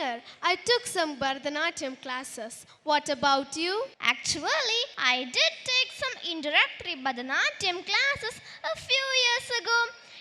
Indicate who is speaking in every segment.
Speaker 1: singer. I took some Bharatanatyam classes. What about you?
Speaker 2: Actually, I did take some introductory Bharatanatyam classes a few years ago.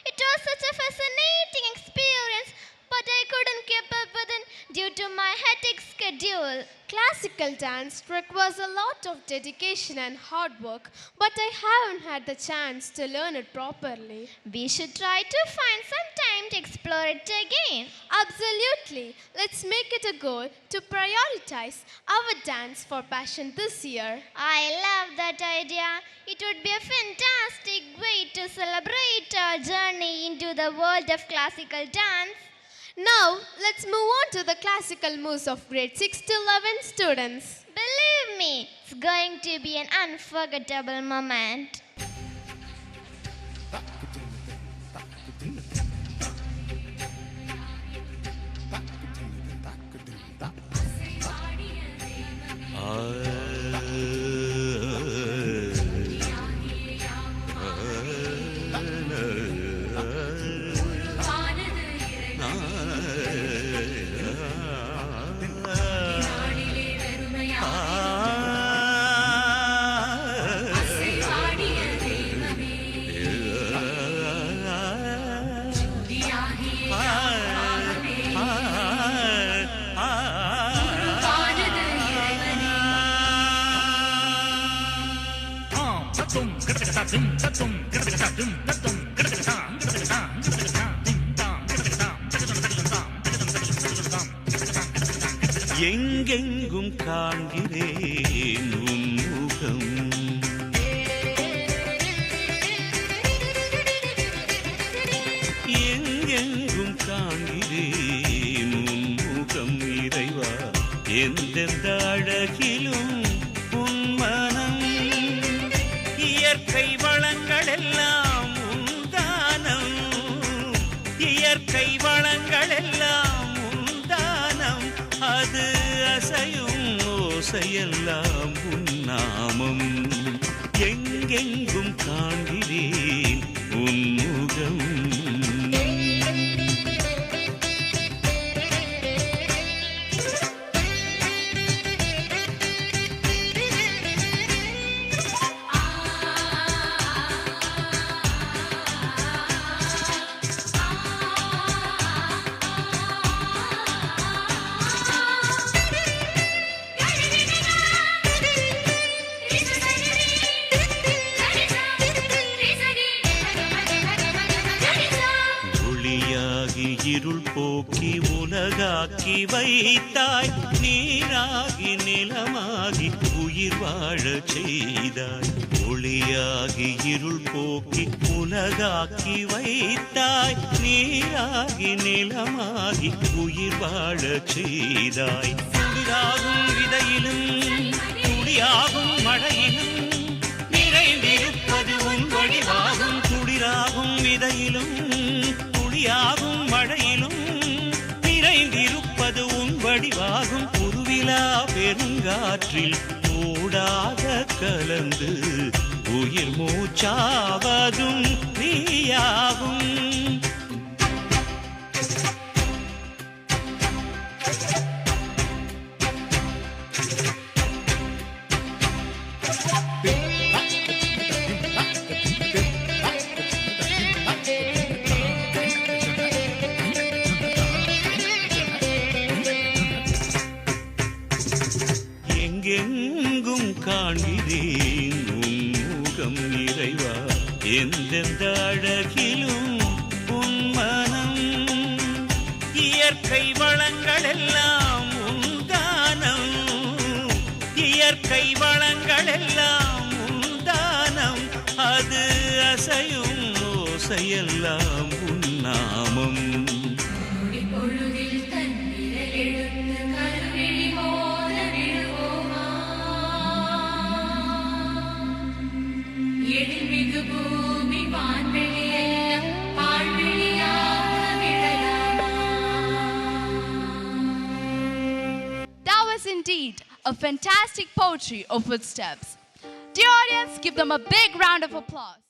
Speaker 2: It was such a fascinating experience, but I couldn't keep up with it due to my hectic schedule.
Speaker 1: Classical dance requires a lot of dedication and hard work, but I haven't had the chance to learn it properly.
Speaker 2: We should try to find some time to explore it again.
Speaker 1: Absolutely. Let's make it a goal to prioritize our dance for passion this year.
Speaker 2: I love that idea. It would be a fantastic way to celebrate our journey into the world of classical dance.
Speaker 1: Now, let's move on to the classical moves of grade 6 to 11 students.
Speaker 2: Believe me, it's going to be an unforgettable moment.
Speaker 3: எங்கெங்கும் காண்கிறேன் உன் முகம் எங்கெங்கும் காண்கிறேன் உன் முகம் இறைவா எந்தெந்த அழகிலும் உன் மனம் இயற்கை வளங்கள் எல்லாம் உந்தானம் இயற்கை வளங்கள் எல்லாம் உந்தானம் அது அசையும் ஓசையெல்லாம் உன்னாமம் எங்கெங்கும் காண்கிறேன் உன் முகம் இருள் போக்கி உலகாக்கி வைத்தாய் நீராகி நிலமாகி உயிர் வாழச் செய்தாய் ஒளியாகி இருள் போக்கி உலகாக்கி வைத்தாய் நீராகி நிலமாகி உயிர் வாழச் செய்தாய் துளிராகும் விதையிலும் துளியாகும் மழையிலும் நிறைந்திருப்பது உன் வடிவாகும் துளிராகும் விதையிலும் துளியாகும் மழையிலும் நிறைந்திருப்பது உன் வடிவாகும் உருவிலா பெருங்காற்றில் ஓடாக கலந்து உயிர் மூச்சாவதும் நீயாகும் எங்கெங்கும் காண்கிறேன் உன் முகம் இறைவா எந்தெந்த அழகிலும் உன் மனம் இயற்கை வளங்கள் எல்லாம் உந்தானம் இயற்கை வளங்கள் எல்லாம் உந்தானம் அது அசையும் ஓசையெல்லாம் உன்னாமம்
Speaker 4: That was indeed a fantastic poetry of footsteps. Dear audience, give them a big round of applause.